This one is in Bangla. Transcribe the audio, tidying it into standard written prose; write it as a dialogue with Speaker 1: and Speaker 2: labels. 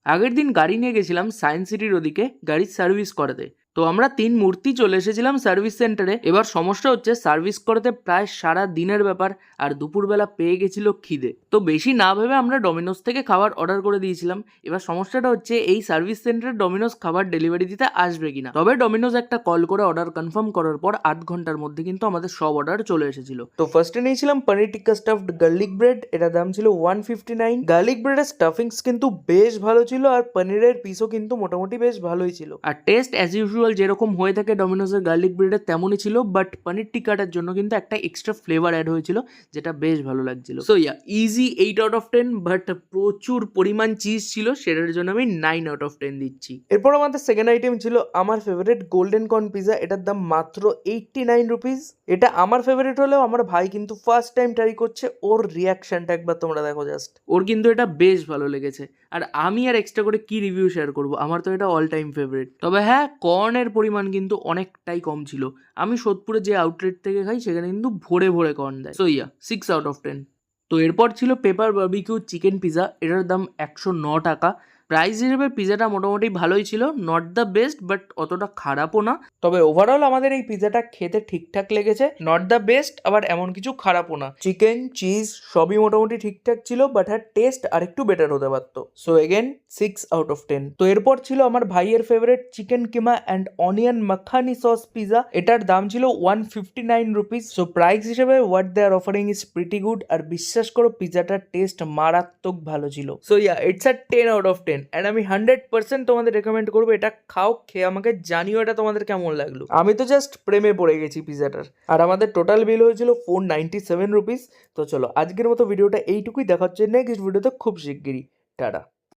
Speaker 1: আগের দিন গাড়ি নিয়ে গেছিলাম সায়েন্স সিটির ওদিকে গাড়ির সার্ভিস করাতে। তো আমরা 3 মূর্তি চলে এসেছিলাম সার্ভিস সেন্টারে। এবার সমস্যা হচ্ছে সার্ভিস করাতে প্রায় সারা দিনের ব্যাপার, আর দুপুরবেলা পেয়ে গেছিল খিদে। তো বেশি না ভেবে আমরা ডমিনোস থেকে খাবার অর্ডার করে দিয়েছিলাম। এবার সমস্যাটা হচ্ছে এই সার্ভিস সেন্টারে ডমিনোস খাবার ডেলিভারি দিতে আসবে কিনা। তবে ডমিনোস একটা কল করে অর্ডার কনফার্ম করার পর 8 ঘন্টার মধ্যে কিন্তু আমাদের সব অর্ডার চলে এসেছিল। তো ফার্স্টে নিয়েছিলাম paneer tikka stuffed garlic bread, এটার দাম ছিল 159। গার্লিক ব্রেডের স্টাফিংস কিন্তু বেশ ভালো ছিল, আর পনিরের পিসও কিন্তু মোটামুটি বেশ ভালোই ছিল। আর টেস্ট অ্যাজ ইউজুয়াল যেরকম হয়ে থাকে ডমিনোসের গার্লিক ব্রেডের তেমনই ছিল, বাট পনির টিক্কাটার জন্য কিন্তু একটা এক্সট্রা ফ্লেভার অ্যাড হয়েছিল, যেটা বেশ ভালো লাগছিল। So easy 8 out of 10, but প্রচুর পরিমাণ চিজ ছিল, সেটার জন্য আমি 9 আউট অফ 10 দিচ্ছি। এরপর আমাদের সেকেন্ড আইটেম ছিল আমার ফেভারিট গোল্ডেন কর্ন পিজা। এটার দাম মাত্র 89 রুপিস। এটা আমার ফেভারিট হলেও আমার ভাই কিন্তু ফার্স্ট টাইম ট্রাই করছে। ওর রিয়াকশনটা একবার তোমরা দেখো জাস্ট। ওর কিন্তু এটা বেশ ভালো লেগেছে, আর আমি আর এক্সট্রা করে কি রিভিউ শেয়ার করবো, আমার তো এটা অল টাইম ফেভারিট। তবে হ্যাঁ, কর্নের পরিমাণ কিন্তু অনেকটাই কম ছিল। আমি সোদপুরে যে আউটলেট থেকে খাই সেখানে কিন্তু ভরে ভরে কর্ন দেয়। So 6 out of 10। তো এরপর ছিল পেপার বারবিকিউ চিকেন পিজা। এটার দাম 109 টাকা। প্রাইস হিসেবে পিজাটা মোটামুটি ভালোই ছিল, নট দ্য বেস্ট বাট অতটা খারাপও না। তবে ওভারঅল আমাদের এই পিজাটা খেতে ঠিকঠাক লেগেছে, নট দ্য বেস্ট আবার এমন কিছু খারাপও না। চিকেন চিজ সবই মোটামুটি ঠিকঠাক ছিল, বাট হ্যাঁ টেস্ট আরেকটু বেটার হতে পারতো। So again 6 out of 10। তো এরপর ছিল আমার ভাইয়ের favourite chicken keema and onion makhani sauce pizza. এটার দাম ছিল 159 রুপিস। সো প্রাইস হিসেবে what they are offering is pretty good, আর বিশ্বাস করো পিজাটার টেস্ট মারাত্মক ভালো ছিল। So it's a 10 out of 10, and আমি 100% তোমাদের রেকমেন্ড করবো এটা খাও, খেয়ে আমাকে জানিও এটা তোমাদের কেমন লাগলো। আমি তো জাস্ট প্রেমে পড়ে গেছি পিজাটার। আর আমাদের টোটাল বিল হয়েছিল 497 রুপিস। তো চলো আজকের মতো ভিডিওটা এইটুকুই, দেখা হচ্ছে নেক্সট ভিডিওতে খুব শিগগিরই। টাটা।